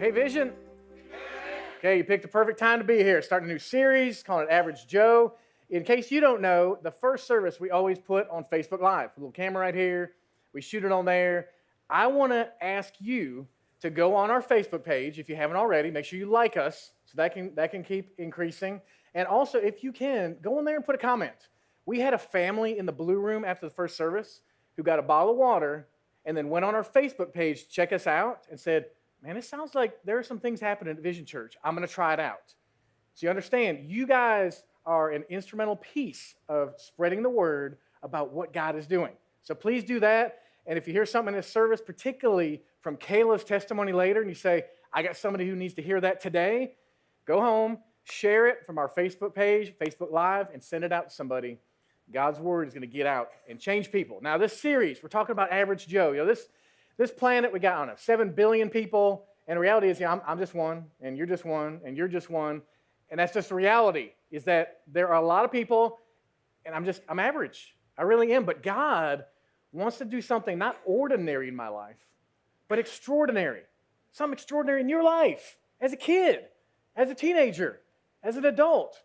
Hey, Vision. Okay, you picked the perfect time to be here. Starting a new series, calling it Average Joe. In case you don't know, the first service we always put on Facebook Live. A little camera right here. We shoot it on there. I want to ask you to go on our Facebook page if you haven't already. Make sure you like us so that can keep increasing. And also, if you can, go in there and put a comment. We had a family in the blue room after the first service who got a bottle of water and then went on our Facebook page to check us out and said, man, it sounds like there are some things happening at Vision Church. I'm going to try it out. So you understand, you guys are an instrumental piece of spreading the word about what God is doing. So please do that. And if you hear something in this service, particularly from Kayla's testimony later, and you say, I got somebody who needs to hear that today, go home, share it from our Facebook page, Facebook Live, and send it out to somebody. God's word is going to get out and change people. Now, this series, we're talking about Average Joe. You know, this planet, we got, I don't know, 7 billion people, and the reality is, I'm just one, and you're just one, and you're just one, and that's just the reality, is that there are a lot of people, and I'm average. I really am, but God wants to do something not ordinary in my life, but extraordinary. Something extraordinary in your life, as a kid, as a teenager, as an adult.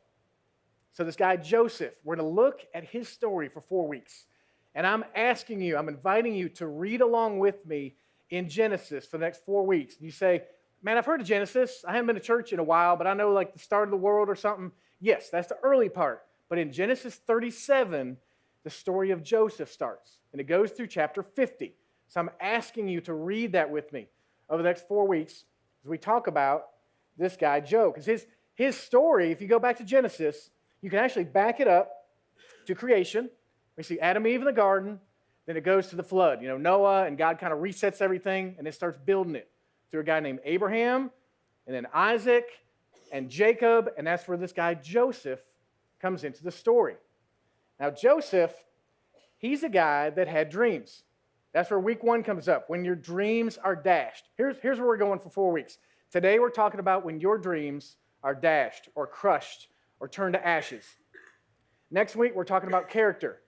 So this guy, Joseph, we're going to look at his story for 4 weeks. And I'm inviting you to read along with me in Genesis for the next 4 weeks. You say, man, I've heard of Genesis. I haven't been to church in a while, but I know like the start of the world or something. Yes, that's the early part. But in Genesis 37, the story of Joseph starts. And it goes through chapter 50. So I'm asking you to read that with me over the next 4 weeks as we talk about this guy, Joe. Because his story, if you go back to Genesis, you can actually back it up to creation. We see Adam and Eve in the garden, then it goes to the flood. You know, Noah, and God kind of resets everything, and it starts building it through a guy named Abraham, and then Isaac, and Jacob, and that's where this guy Joseph comes into the story. Now, Joseph, he's a guy that had dreams. That's where week 1 comes up, when your dreams are dashed. Here's where we're going for 4 weeks. Today, we're talking about when your dreams are dashed, or crushed, or turned to ashes. Next week, we're talking about character.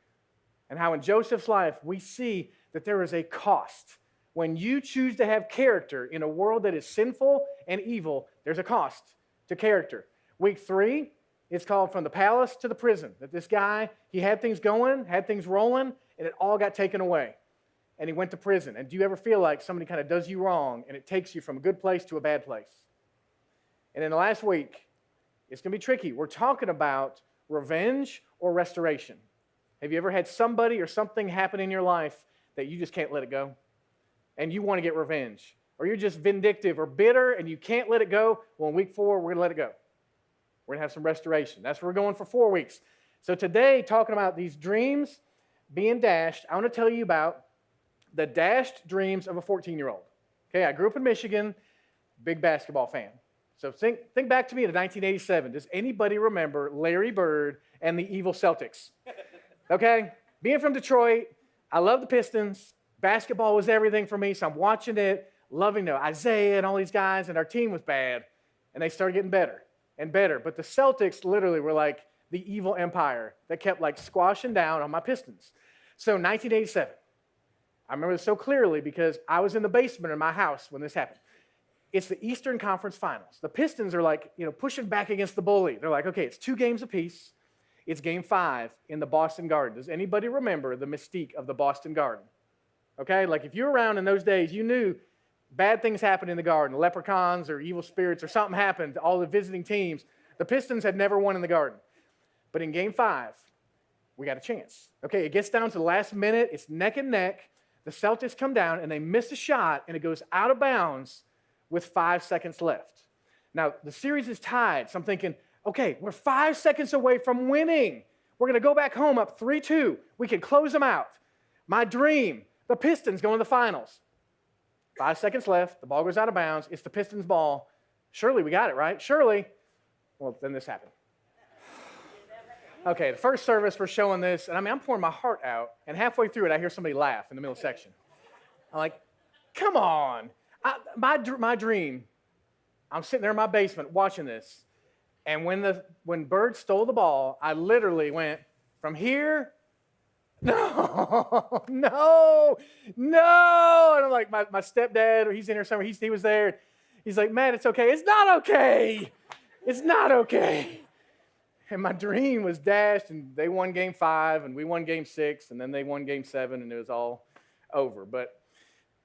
And how in Joseph's life, we see that there is a cost. When you choose to have character in a world that is sinful and evil, there's a cost to character. Week 3, it's called From the Palace to the Prison. That this guy, he had things going, had things rolling, and it all got taken away. And he went to prison. And do you ever feel like somebody kind of does you wrong, and it takes you from a good place to a bad place? And in the last week, it's going to be tricky. We're talking about revenge or restoration. Have you ever had somebody or something happen in your life that you just can't let it go? And you want to get revenge? Or you're just vindictive or bitter and you can't let it go? Well, in week 4, we're going to let it go. We're going to have some restoration. That's where we're going for 4 weeks. So today, talking about these dreams being dashed, I want to tell you about the dashed dreams of a 14-year-old. Okay, I grew up in Michigan, big basketball fan. So think back to me to 1987. Does anybody remember Larry Bird and the evil Celtics? Okay, being from Detroit, I love the Pistons. Basketball was everything for me, so I'm watching it, loving Isaiah and all these guys, and our team was bad, and they started getting better and better. But the Celtics literally were like the evil empire that kept like squashing down on my Pistons. So 1987, I remember this so clearly because I was in the basement of my house when this happened. It's the Eastern Conference Finals. The Pistons are like, pushing back against the bully. They're like, okay, it's 2 games apiece. It's game 5 in the Boston Garden. Does anybody remember the mystique of the Boston Garden? Okay, like if you were around in those days, you knew bad things happened in the Garden. Leprechauns or evil spirits or something happened to all the visiting teams. The Pistons had never won in the Garden. But in game 5, we got a chance. Okay, it gets down to the last minute. It's neck and neck. The Celtics come down and they miss a shot and it goes out of bounds with 5 seconds left. Now, the series is tied, so I'm thinking, okay, we're 5 seconds away from winning. We're going to go back home up 3-2. We can close them out. My dream, the Pistons go in the finals. 5 seconds left. The ball goes out of bounds. It's the Pistons' ball. Surely we got it, right? Surely. Well, then this happened. Okay, the first service, we're showing this, and I'm pouring my heart out, and halfway through it, I hear somebody laugh in the middle of the section. I'm like, come on. My dream, I'm sitting there in my basement watching this, and when Bird stole the ball, I literally went from here, no, and I'm like, my stepdad, or he's in here somewhere, he was there, He's like, Matt, it's okay. It's not okay. It's not okay. And my dream was dashed, and they won game 5, and we won game 6, and then they won game 7, and it was all over. But,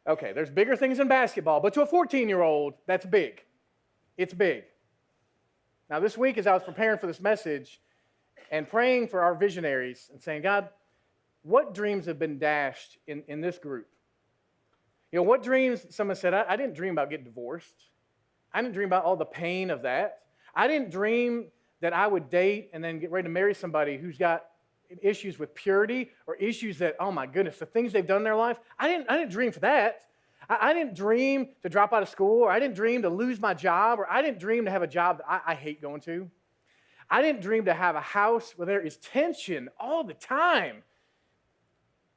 okay, there's bigger things in basketball. But to a 14-year-old, that's big. It's big. Now, this week, as I was preparing for this message and praying for our visionaries and saying, God, what dreams have been dashed in this group? You know, what dreams, someone said, I didn't dream about getting divorced. I didn't dream about all the pain of that. I didn't dream that I would date and then get ready to marry somebody who's got issues with purity or issues that, oh my goodness, the things they've done in their life. I didn't dream for that. I didn't dream to drop out of school, or I didn't dream to lose my job, or I didn't dream to have a job that I hate going to. I didn't dream to have a house where there is tension all the time.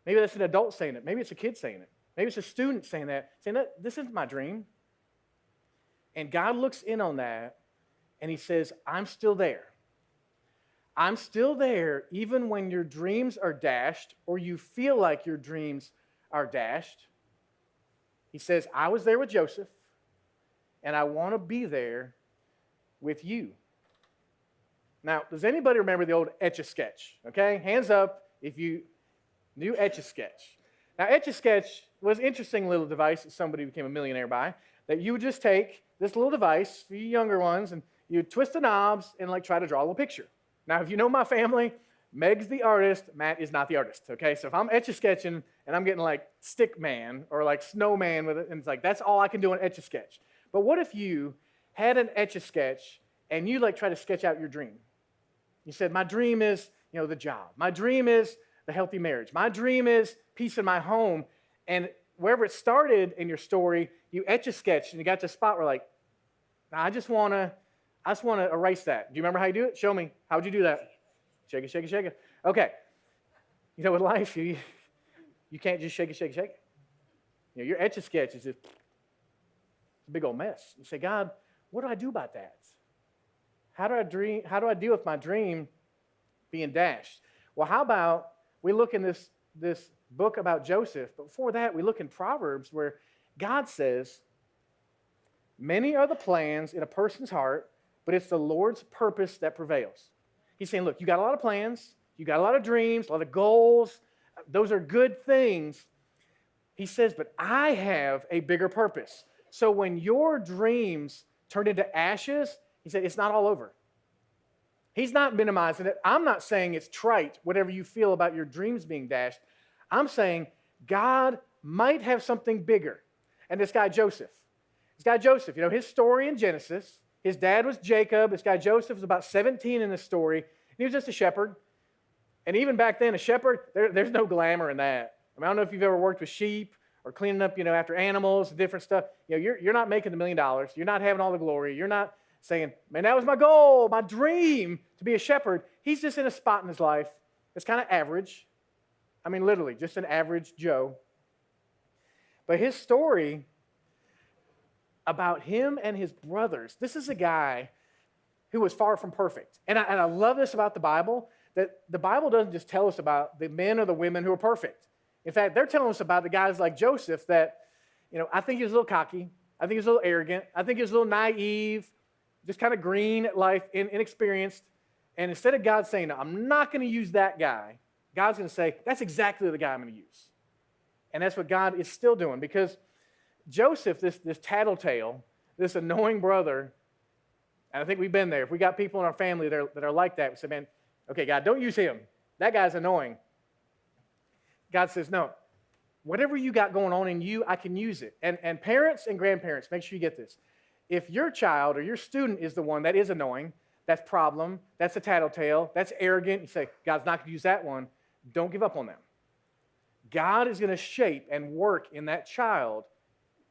Maybe that's an adult saying it. Maybe it's a kid saying it. Maybe it's a student saying that this isn't my dream. And God looks in on that, and he says, I'm still there. I'm still there even when your dreams are dashed or you feel like your dreams are dashed. He says, I was there with Joseph, and I want to be there with you. Now, does anybody remember the old Etch-a-Sketch? Okay, hands up if you knew Etch-a-Sketch. Now, Etch-a-Sketch was an interesting little device that somebody became a millionaire by, that you would just take this little device for you younger ones, and you twist the knobs and like try to draw a little picture. Now, if you know my family, Meg's the artist, Matt is not the artist, okay? So if I'm Etch-a-Sketching and I'm getting like stick man or like snowman with it, and it's like, that's all I can do on Etch-a-Sketch. But what if you had an Etch-a-Sketch and you like try to sketch out your dream? You said, my dream is, you know, the job. My dream is the healthy marriage. My dream is peace in my home. And wherever it started in your story, you Etch-a-Sketch and you got to a spot where like, I just want to erase that. Do you remember how you do it? Show me. How would you do that? Shake it, shake it, shake it. Okay. You know, with life, you can't just shake it, shake it, shake it. You know, your Etch-a-Sketch is just a big old mess. You say, God, what do I do about that? How do I deal with my dream being dashed? Well, how about we look in this book about Joseph, but before that, we look in Proverbs where God says, many are the plans in a person's heart, but it's the Lord's purpose that prevails. He's saying, look, you got a lot of plans, you got a lot of dreams, a lot of goals. Those are good things. He says, but I have a bigger purpose. So when your dreams turn into ashes, he said, it's not all over. He's not minimizing it. I'm not saying it's trite, whatever you feel about your dreams being dashed. I'm saying God might have something bigger. And this guy Joseph, you know, his story in Genesis, his dad was Jacob. This guy Joseph was about 17 in the story. And he was just a shepherd. And even back then, a shepherd, there's no glamour in that. I mean, I don't know if you've ever worked with sheep or cleaning up, you know, after animals and different stuff. You know, you're not making $1 million. You're not having all the glory. You're not saying, man, that was my goal, my dream to be a shepherd. He's just in a spot in his life that's kind of average. I mean, literally, just an average Joe. But his story about him and his brothers, this is a guy who was far from perfect. And I love this about the Bible, that the Bible doesn't just tell us about the men or the women who are perfect. In fact, they're telling us about the guys like Joseph that, you know, I think he was a little cocky. I think he was a little arrogant. I think he was a little naive, just kind of green at life, inexperienced. And instead of God saying, no, I'm not going to use that guy, God's going to say, that's exactly the guy I'm going to use. And that's what God is still doing, because Joseph, this tattletale, this annoying brother, and I think we've been there. If we got people in our family that are like that, we say, man, okay, God, don't use him. That guy's annoying. God says, no, whatever you got going on in you, I can use it. And parents and grandparents, make sure you get this. If your child or your student is the one that is annoying, that's problem, that's a tattletale, that's arrogant, you say, God's not going to use that one, don't give up on them. God is going to shape and work in that child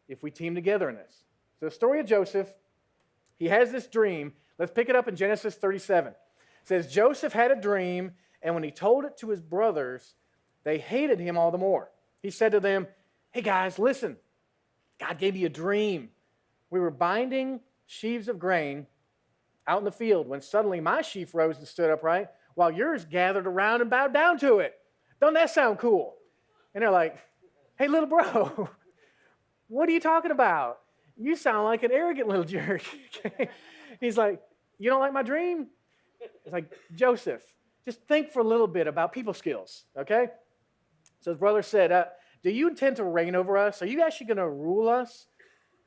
if we team together in this. So the story of Joseph, he has this dream. Let's pick it up in Genesis 37. It says, Joseph had a dream, and when he told it to his brothers, they hated him all the more. He said to them, hey guys, listen, God gave me a dream. We were binding sheaves of grain out in the field when suddenly my sheaf rose and stood upright while yours gathered around and bowed down to it. Don't that sound cool? And they're like, hey, little bro, what are you talking about? you sound like an arrogant little jerk. Okay? He's like, you don't like my dream? It's like, Joseph, just think for a little bit about people skills, okay? So his brother said, do you intend to reign over us? Are you actually going to rule us?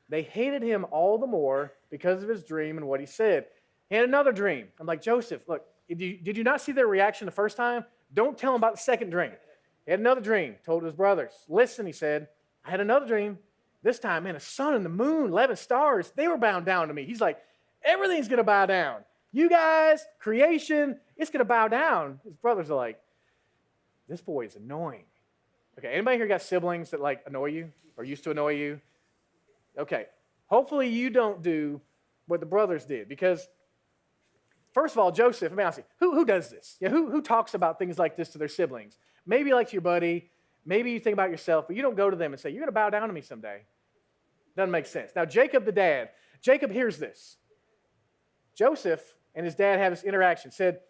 They hated him all the more because of his dream and what he said. He had another dream. I'm like, Joseph, look, did you not see their reaction the first time? Don't tell him about the second dream. He had another dream, told his brothers. Listen, he said, I had another dream. This time, man, the sun and the moon, 11 stars, they were bowing down to me. He's like, everything's going to bow down. You guys, creation, it's going to bow down. His brothers are like, this boy is annoying. Okay, anybody here got siblings that like annoy you or used to annoy you? Okay, hopefully you don't do what the brothers did because, first of all, Joseph, let me ask you, who does this? Yeah, who talks about things like this to their siblings? Maybe like to your buddy, maybe you think about yourself, but you don't go to them and say, you're going to bow down to me someday. Doesn't make sense. Now, Jacob, the dad, Jacob hears this. Joseph and his dad have this interaction, said,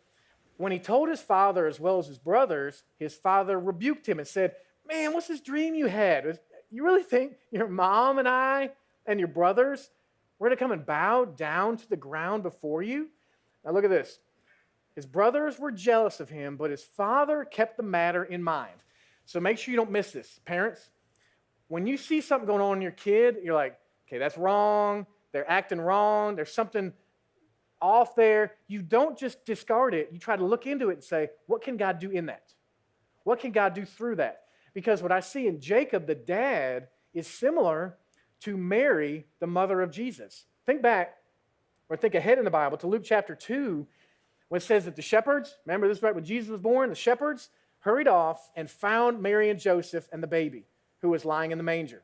when he told his father as well as his brothers, his father rebuked him and said, man, what's this dream you had? You really think your mom and I and your brothers were going to come and bow down to the ground before you? Now look at this. His brothers were jealous of him, but his father kept the matter in mind. So make sure you don't miss this. Parents, when you see something going on in your kid, you're like, okay, that's wrong. They're acting wrong. There's something off there. You don't just discard it. You try to look into it and say, what can God do in that? What can God do through that? Because what I see in Jacob, the dad, is similar to Mary, the mother of Jesus. Think back, or think ahead in the Bible to Luke chapter 2, when it says that the shepherds, remember this is right when Jesus was born, the shepherds hurried off and found Mary and Joseph and the baby who was lying in the manger.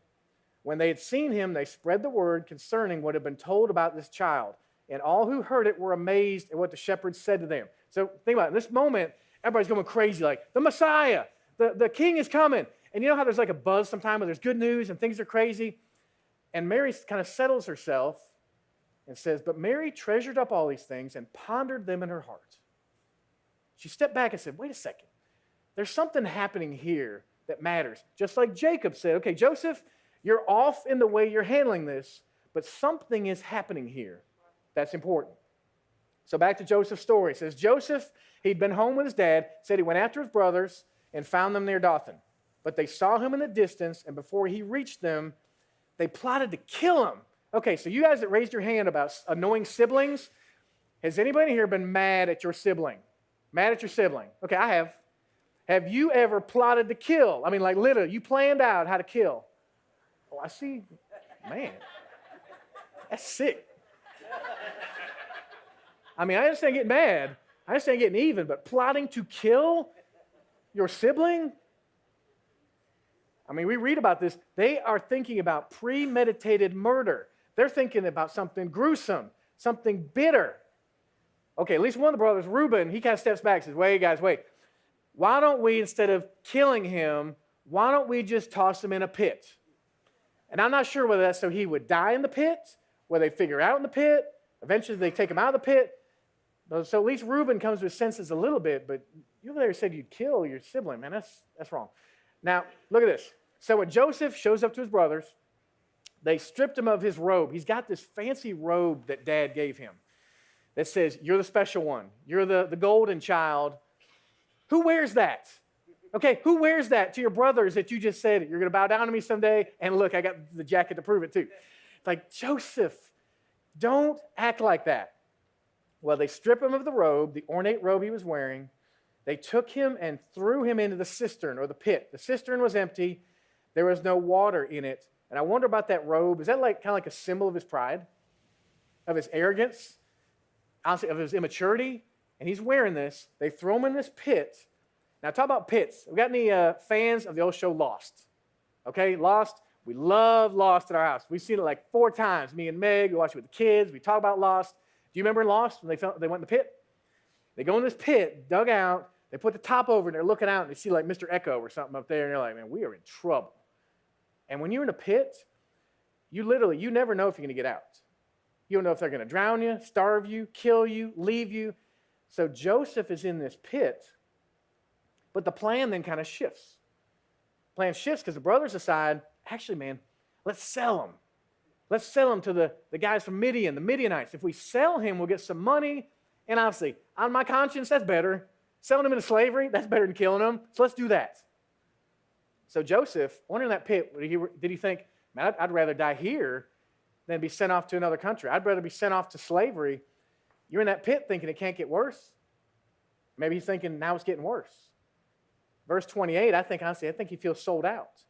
When they had seen him, they spread the word concerning what had been told about this child. And all who heard it were amazed at what the shepherds said to them. So think about it. In this moment, everybody's going crazy like, the Messiah, the king is coming. And you know how there's like a buzz sometimes where there's good news and things are crazy? And Mary kind of settles herself and says, but Mary treasured up all these things and pondered them in her heart. She stepped back and said, wait a second. There's something happening here that matters. Just like Jacob said, okay, Joseph, you're off in the way you're handling this, but something is happening here that's important. So back to Joseph's story. It says, Joseph, he'd been home with his dad, said he went after his brothers and found them near Dothan. But they saw him in the distance, and before he reached them, they plotted to kill him. Okay, so you guys that raised your hand about annoying siblings, has anybody here been mad at your sibling? Mad at your sibling? Okay, I have. Have you ever plotted to kill? I mean, like literally, you planned out how to kill. Oh, I see. Man, that's sick. I mean, I understand getting mad. I understand getting even, but plotting to kill your sibling? I mean, we read about this. They are thinking about premeditated murder. They're thinking about something gruesome, something bitter. Okay, at least one of the brothers, Reuben, he kind of steps back and says, wait, guys, wait. Why don't we, instead of killing him, why don't we just toss him in a pit? And I'm not sure whether that's so he would die in the pit, whether they figure out in the pit, eventually they take him out of the pit. So at least Reuben comes to his senses a little bit, but you over there said you'd kill your sibling. Man, that's wrong. Now, look at this. So when Joseph shows up to his brothers, they stripped him of his robe. He's got this fancy robe that Dad gave him that says, you're the special one. You're the golden child. Who wears that? Okay, who wears that to your brothers that you just said, you're going to bow down to me someday? And look, I got the jacket to prove it too. It's like, Joseph, don't act like that. Well, they strip him of the robe, the ornate robe he was wearing. They took him and threw him into the cistern or the pit. The cistern was empty. There was no water in it. And I wonder about that robe. Is that like kind of like a symbol of his pride, of his arrogance, honestly, of his immaturity? And he's wearing this. They throw him in this pit. Now, talk about pits. We got any fans of the old show Lost? Okay, Lost. We love Lost at our house. We've seen it like 4 times. Me and Meg, we watch it with the kids. We talk about Lost. Do you remember in Lost when they went in the pit? They go in this pit, dug out. They put the top over, and they're looking out, and they see like Mr. Echo or something up there, and they're like, man, we are in trouble. And when you're in a pit, you never know if you're going to get out. You don't know if they're going to drown you, starve you, kill you, leave you. So Joseph is in this pit, but the plan then kind of shifts. Plan shifts because the brothers decide, actually, man, let's sell him. Let's sell him to the guys from Midian, the Midianites. If we sell him, we'll get some money. And obviously, on my conscience, that's better. Selling him into slavery, that's better than killing him. So let's do that. So Joseph, when in that pit, did he think, man, I'd rather die here than be sent off to another country. I'd rather be sent off to slavery. You're in that pit thinking it can't get worse. Maybe he's thinking now it's getting worse. Verse 28, I think he feels sold out.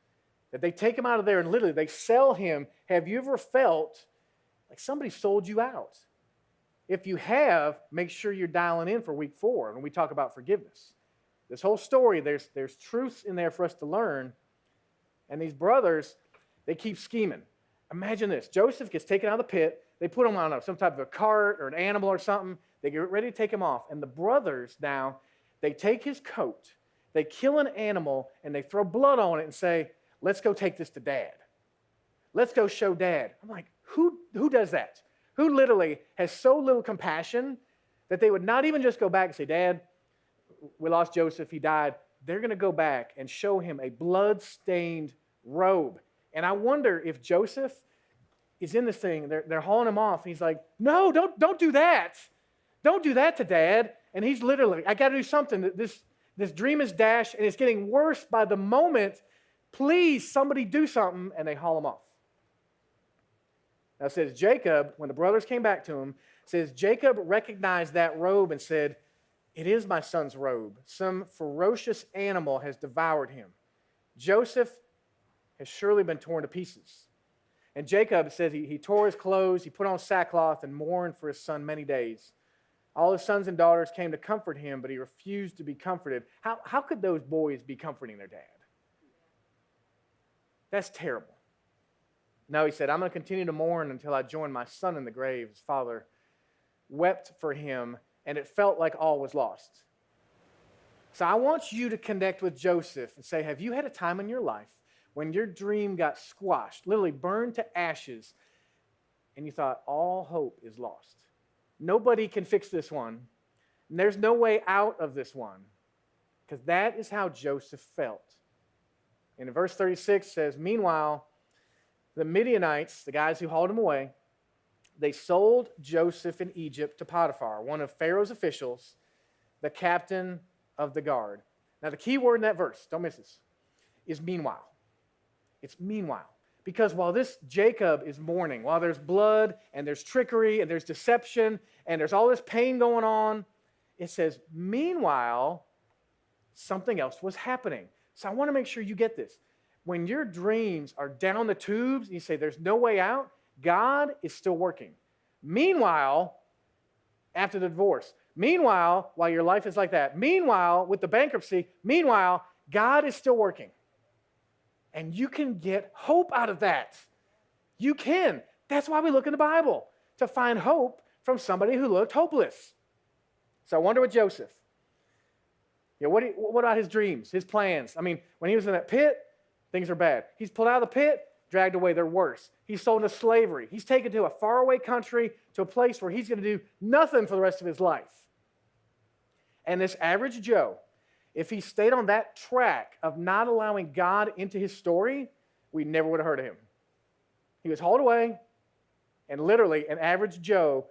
That they take him out of there and literally they sell him. Have you ever felt like somebody sold you out? If you have, make sure you're dialing in for week 4 when we talk about forgiveness. This whole story, there's truths in there for us to learn. And these brothers, they keep scheming. Imagine this. Joseph gets taken out of the pit. They put him on some type of a cart or an animal or something. They get ready to take him off. And the brothers now, they take his coat, they kill an animal, and they throw blood on it and say, let's go take this to Dad. Let's go show Dad. I'm like, who does that? Who literally has so little compassion that they would not even just go back and say, Dad, we lost Joseph, he died. They're going to go back and show him a blood-stained robe. And I wonder if Joseph is in this thing, they're hauling him off, and he's like, no, don't do that. Don't do that to Dad. And he's literally, I got to do something. This dream is dashed, and it's getting worse by the moment. Please, somebody do something, and they haul him off. Now it says Jacob, when the brothers came back to him, says Jacob recognized that robe and said, it is my son's robe. Some ferocious animal has devoured him. Joseph has surely been torn to pieces. And Jacob says he tore his clothes, he put on sackcloth and mourned for his son many days. All his sons and daughters came to comfort him, but he refused to be comforted. How could those boys be comforting their dad? That's terrible. No, he said, I'm going to continue to mourn until I join my son in the grave. His father wept for him, and it felt like all was lost. So I want you to connect with Joseph and say, have you had a time in your life when your dream got squashed, literally burned to ashes, and you thought all hope is lost? Nobody can fix this one. And there's no way out of this one. Because that is how Joseph felt. And in verse 36 says, meanwhile, the Midianites, the guys who hauled him away, they sold Joseph in Egypt to Potiphar, one of Pharaoh's officials, the captain of the guard. Now the key word in that verse, don't miss this, is meanwhile. It's meanwhile. Because while this Jacob is mourning, while there's blood and there's trickery and there's deception and there's all this pain going on, it says, meanwhile, something else was happening. So I want to make sure you get this. When your dreams are down the tubes and you say there's no way out, God is still working. Meanwhile, after the divorce, meanwhile, while your life is like that, meanwhile, with the bankruptcy, meanwhile, God is still working. And you can get hope out of that. You can. That's why we look in the Bible, to find hope from somebody who looked hopeless. So I wonder with Joseph. What about his dreams, his plans? I mean, when he was in that pit, things are bad. He's pulled out of the pit, dragged away, they're worse. He's sold into slavery. He's taken to a faraway country, to a place where he's going to do nothing for the rest of his life. And this average Joe, if he stayed on that track of not allowing God into his story, we never would have heard of him. He was hauled away, and literally an average Joe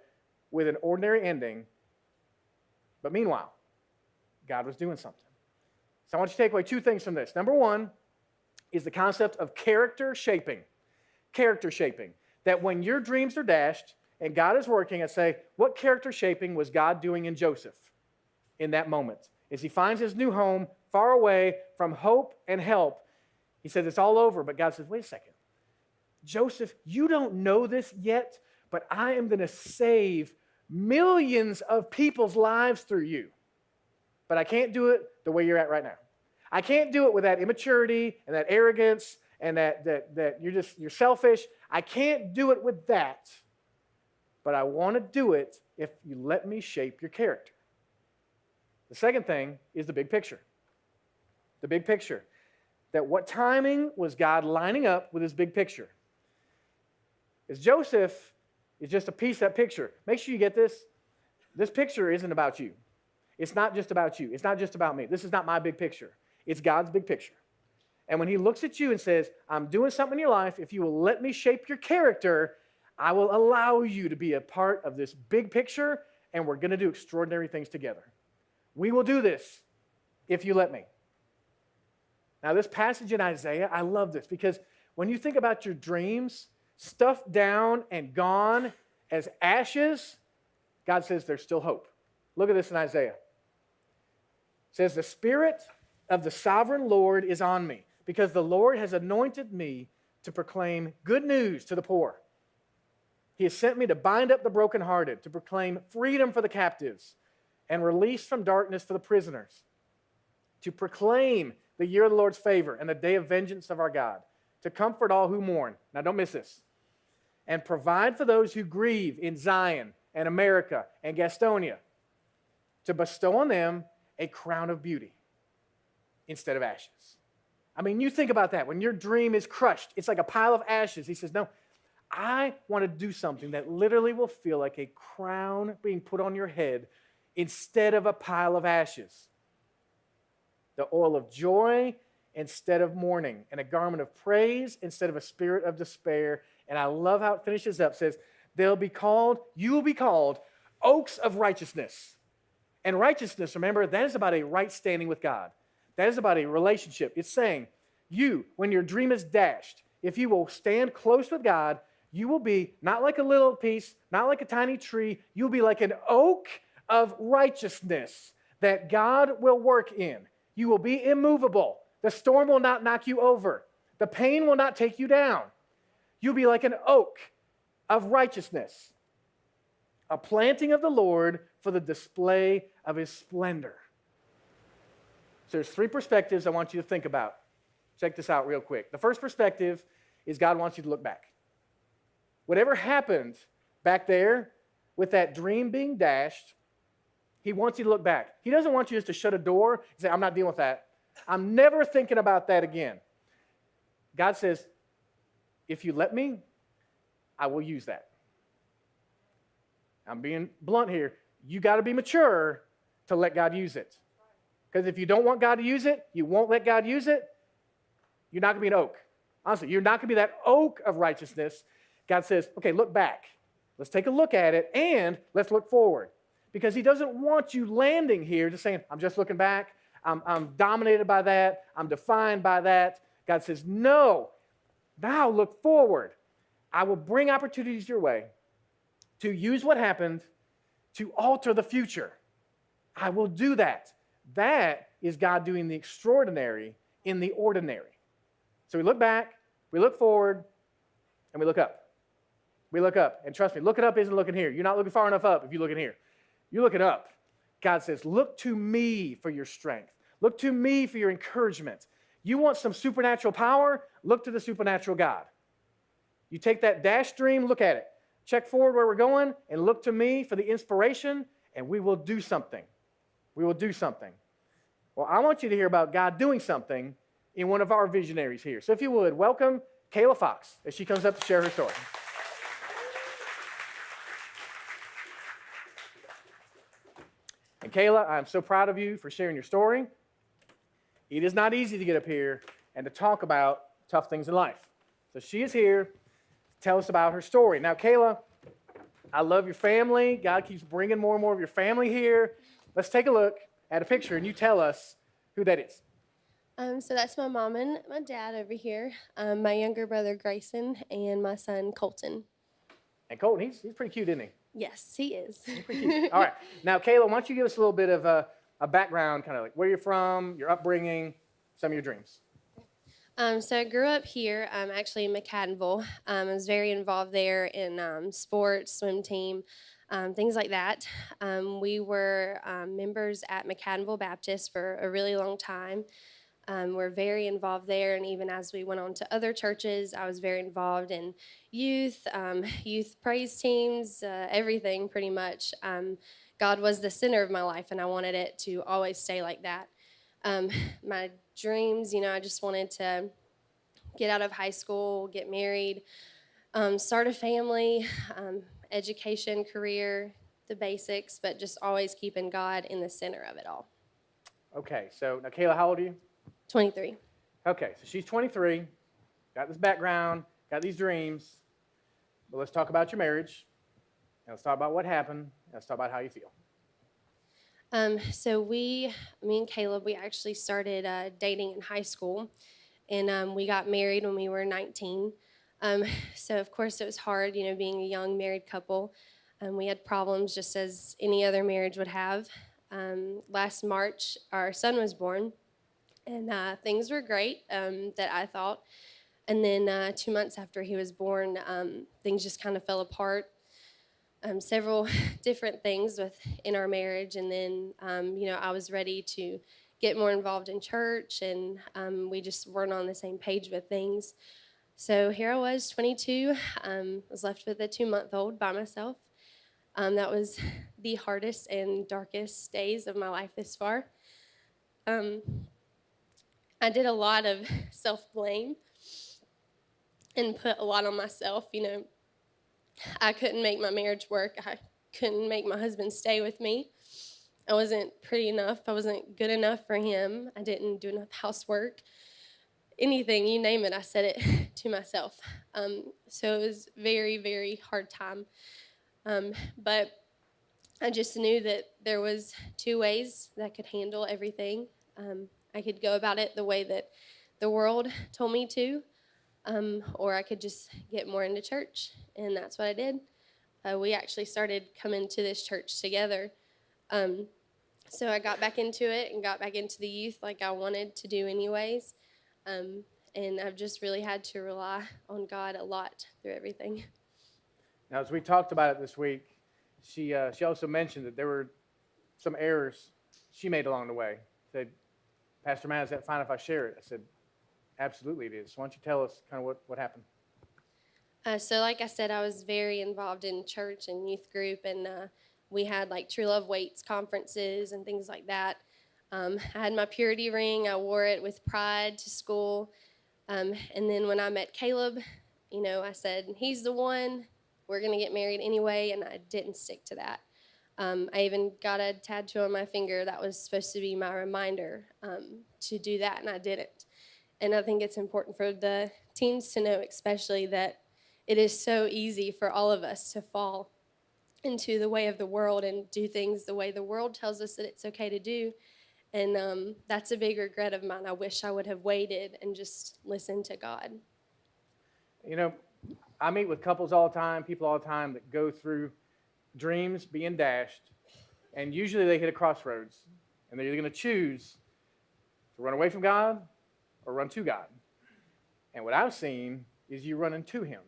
with an ordinary ending. But meanwhile, God was doing something. So I want you to take away 2 things from this. Number 1 is the concept of character shaping. Character shaping. That when your dreams are dashed and God is working, and say, what character shaping was God doing in Joseph in that moment? As he finds his new home far away from hope and help, he says it's all over, but God says, wait a second. Joseph, you don't know this yet, but I am going to save millions of people's lives through you. But I can't do it the way you're at right now. I can't do it with that immaturity and that arrogance and that you're selfish. I can't do it with that. But I want to do it if you let me shape your character. The second thing is the big picture. The big picture. That what timing was God lining up with his big picture? Is Joseph is just a piece of that picture. Make sure you get this. This picture isn't about you. It's not just about you. It's not just about me. This is not my big picture. It's God's big picture. And when he looks at you and says, I'm doing something in your life, if you will let me shape your character, I will allow you to be a part of this big picture, and we're going to do extraordinary things together. We will do this if you let me. Now, this passage in Isaiah, I love this because when you think about your dreams, stuffed down and gone as ashes, God says there's still hope. Look at this in Isaiah. It says, the Spirit of the sovereign Lord is on me, because the Lord has anointed me to proclaim good news to the poor. He has sent me to bind up the brokenhearted, to proclaim freedom for the captives and release from darkness for the prisoners, to proclaim the year of the Lord's favor and the day of vengeance of our God, to comfort all who mourn. Now, don't miss this. And provide for those who grieve in Zion and America and Gastonia, to bestow on them a crown of beauty instead of ashes. I mean, you think about that. When your dream is crushed, it's like a pile of ashes. He says, no, I want to do something that literally will feel like a crown being put on your head instead of a pile of ashes. The oil of joy instead of mourning, and a garment of praise instead of a spirit of despair. And I love how it finishes up. It says, you will be called oaks of righteousness. And righteousness, remember, that is about a right standing with God. That is about a relationship. It's saying, you, when your dream is dashed, if you will stand close with God, you will be not like a little piece, not like a tiny tree. You'll be like an oak of righteousness that God will work in. You will be immovable. The storm will not knock you over. The pain will not take you down. You'll be like an oak of righteousness, a planting of the Lord for the display of his splendor. So there's three perspectives I want you to think about. Check this out real quick. The first perspective is God wants you to look back. Whatever happened back there with that dream being dashed, he wants you to look back. He doesn't want you just to shut a door and say, I'm not dealing with that. I'm never thinking about that again. God says, if you let me, I will use that. I'm being blunt here. You got to be mature to let God use it. Because if you don't want God to use it, you won't let God use it, you're not going to be an oak. Honestly, you're not going to be that oak of righteousness. God says, okay, look back. Let's take a look at it, and let's look forward. Because he doesn't want you landing here just saying, I'm just looking back. I'm dominated by that. I'm defined by that. God says, no. Now look forward. I will bring opportunities your way to use what happened to alter the future. I will do that. That is God doing the extraordinary in the ordinary. So we look back, we look forward, and we look up. We look up. And trust me, looking up isn't looking here. You're not looking far enough up if you look in here. You're looking up. God says, look to me for your strength. Look to me for your encouragement. You want some supernatural power? Look to the supernatural God. You take that dash dream, look at it. Check forward where we're going, and look to me for the inspiration, and we will do something. We will do something. Well, I want you to hear about God doing something in one of our visionaries here. So if you would, welcome Kayla Fox as she comes up to share her story. And Kayla, I'm so proud of you for sharing your story. It is not easy to get up here and to talk about tough things in life. So she is here to tell us about her story. Now, Kayla, I love your family. God keeps bringing more and more of your family here. Let's take a look at a picture, and you tell us who that is. So that's my mom and my dad over here, my younger brother Grayson, and my son Colton. And Colton, he's pretty cute, isn't he? Yes, he is. He's pretty cute. All right. Now, Kayla, why don't you give us a little bit of a background, kind of like where you're from, your upbringing, some of your dreams. So I grew up here, actually in McAdenville. I was very involved there in sports, swim team, things like that. We were members at McAdenville Baptist for a really long time. We're very involved there, and even as we went on to other churches, I was very involved in youth, youth praise teams, everything pretty much. God was the center of my life, and I wanted it to always stay like that. My dreams, I just wanted to get out of high school, get married, start a family, education, career, the basics, but just always keeping God in the center of it all. Okay, so now Kayla, how old are you? 23. Okay, so she's 23, got this background, got these dreams. But let's talk about your marriage. And let's talk about what happened. And let's talk about how you feel. So me and Caleb, we actually started dating in high school, and we got married when we were 19. Um, so of course it was hard, being a young married couple. We had problems just as any other marriage would have. Last March, our son was born, and things were great that I thought. And then 2 months after he was born, things just kind of fell apart. Several different things within our marriage, and then I was ready to get more involved in church, and we just weren't on the same page with things. So here I was, 22, was left with a 2-month-old by myself. That was the hardest and darkest days of my life this far. Um, I did a lot of self-blame and put a lot on myself. I couldn't make my marriage work. I couldn't make my husband stay with me. I wasn't pretty enough. I wasn't good enough for him. I didn't do enough housework. Anything, you name it, I said it to myself. So it was very, very hard time. But I just knew that there was 2 ways that I could handle everything. I could go about it the way that the world told me to, or I could just get more into church, and that's what I did. We actually started coming to this church together. So I got back into it and got back into the youth like I wanted to do anyways. And I've just really had to rely on God a lot through everything. Now, as we talked about it this week, she also mentioned that there were some errors she made along the way. Said, Pastor Matt, is that fine if I share it? I said, absolutely it is. Why don't you tell us kind of what happened? So like I said, I was very involved in church and youth group, and we had like True Love Waits conferences and things like that. I had my purity ring. I wore it with pride to school. And then when I met Caleb, I said, he's the one. We're going to get married anyway, and I didn't stick to that. I even got a tattoo on my finger that was supposed to be my reminder to do that, and I didn't. And I think it's important for the teens to know especially that it is so easy for all of us to fall into the way of the world and do things the way the world tells us that it's okay to do. And that's a big regret of mine. I wish I would have waited and just listened to God. I meet with couples all the time, people all the time that go through dreams being dashed, and usually they hit a crossroads, and they're either going to choose to run away from God or run to God. And what I've seen is you running to Him.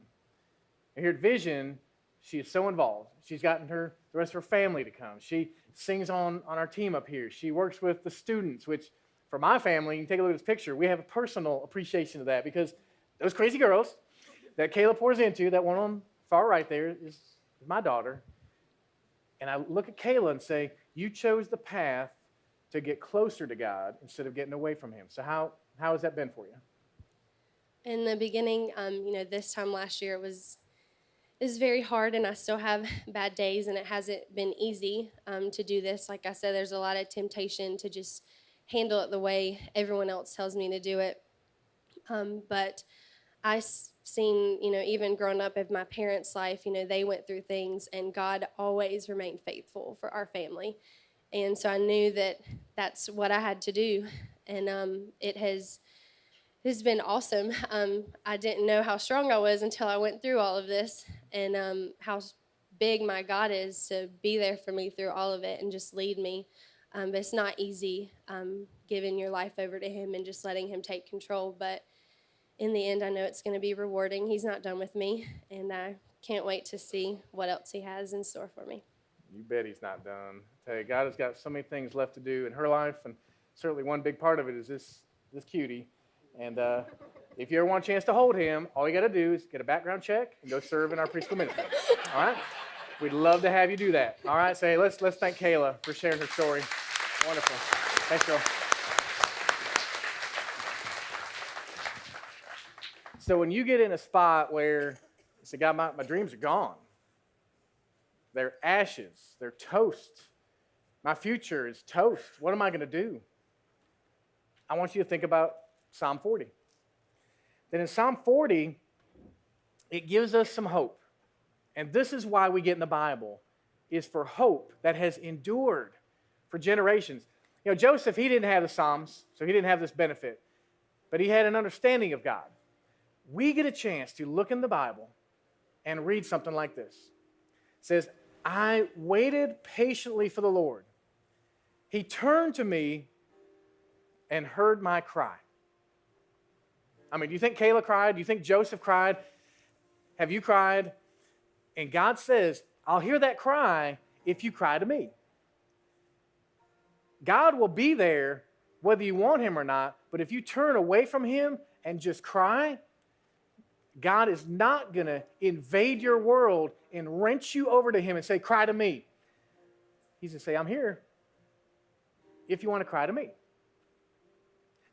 And here at Vision, she is so involved. She's gotten the rest of her family to come. She sings on our team up here. She works with the students, which for my family, you can take a look at this picture, we have a personal appreciation of that because those crazy girls that Kayla pours into, that one on the far right there is my daughter. And I look at Kayla and say, you chose the path to get closer to God instead of getting away from Him. So how has that been for you? In the beginning, this time last year it was very hard, and I still have bad days, and it hasn't been easy to do this. Like I said, there's a lot of temptation to just handle it the way everyone else tells me to do it. But I've seen, even growing up in my parents' life, they went through things, and God always remained faithful for our family. And so I knew that that's what I had to do, and it has been awesome. I didn't know how strong I was until I went through all of this, and how big my God is to be there for me through all of it and just lead me. But it's not easy giving your life over to Him and just letting Him take control. But in the end, I know it's going to be rewarding. He's not done with me, and I can't wait to see what else He has in store for me. You bet He's not done. I tell you, God has got so many things left to do in her life, and certainly one big part of it is this cutie. And if you ever want a chance to hold him, all you got to do is get a background check and go serve in our preschool ministry. All right? We'd love to have you do that. All right? So hey, let's thank Kayla for sharing her story. Wonderful. Thanks, girl. So when you get in a spot where you say, God, my dreams are gone. They're ashes. They're toast. My future is toast. What am I going to do? I want you to think about Psalm 40. Then in Psalm 40, it gives us some hope. And this is why we get in the Bible, is for hope that has endured for generations. You know, Joseph, he didn't have the Psalms, so he didn't have this benefit, but he had an understanding of God. We get a chance to look in the Bible and read something like this. It says, I waited patiently for the Lord. He turned to me and heard my cry. I mean, do you think Kayla cried? Do you think Joseph cried? Have you cried? And God says, I'll hear that cry if you cry to me. God will be there whether you want him or not, but if you turn away from him and just cry, God is not going to invade your world and wrench you over to him and say, cry to me. He's going to say, I'm here if you want to cry to me. It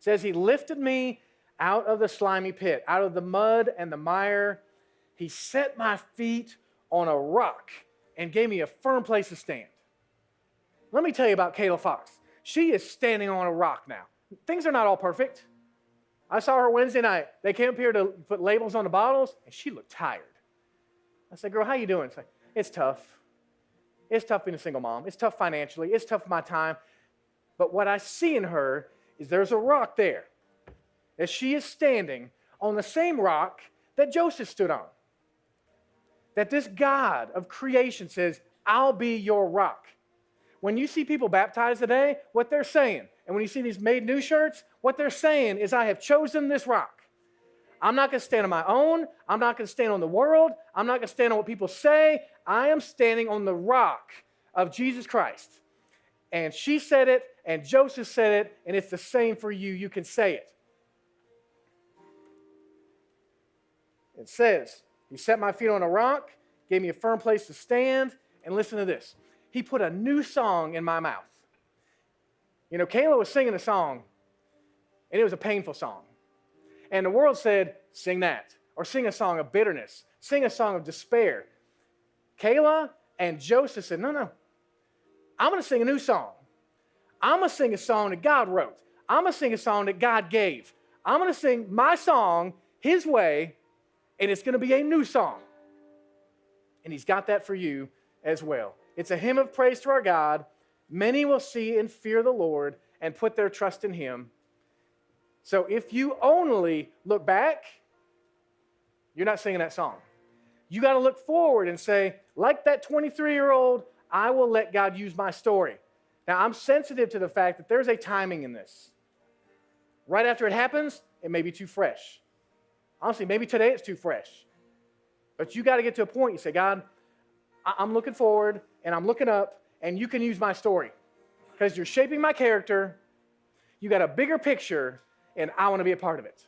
says he lifted me out of the slimy pit, out of the mud and the mire. He set my feet on a rock and gave me a firm place to stand. Let me tell you about Kayla Fox. She is standing on a rock now. Things are not all perfect. I saw her Wednesday night. They came up here to put labels on the bottles, and she looked tired. I said, girl, how you doing? She's like, it's tough. It's tough being a single mom. It's tough financially. It's tough with my time. But what I see in her is there's a rock there, that she is standing on the same rock that Joseph stood on. That this God of creation says, I'll be your rock. When you see people baptized today, what they're saying, and when you see these made new shirts, what they're saying is, I have chosen this rock. I'm not going to stand on my own. I'm not going to stand on the world. I'm not going to stand on what people say. I am standing on the rock of Jesus Christ. And she said it, and Joseph said it, and it's the same for you. You can say it. It says, he set my feet on a rock, gave me a firm place to stand, and listen to this. He put a new song in my mouth. You know, Kayla was singing a song, and it was a painful song. And the world said, sing that, or sing a song of bitterness, sing a song of despair. Kayla and Joseph said, no, I'm going to sing a new song. I'm going to sing a song that God wrote. I'm going to sing a song that God gave. I'm going to sing my song his way, and it's going to be a new song. And he's got that for you as well. It's a hymn of praise to our God. Many will see and fear the Lord and put their trust in him. So if you only look back, you're not singing that song. You got to look forward and say, like that 23-year-old, I will let God use my story. Now, I'm sensitive to the fact that there's a timing in this. Right after it happens, it may be too fresh. Honestly, maybe today it's too fresh. But you got to get to a point, you say, God, I'm looking forward and I'm looking up, and you can use my story because you're shaping my character. You got a bigger picture, and I want to be a part of it.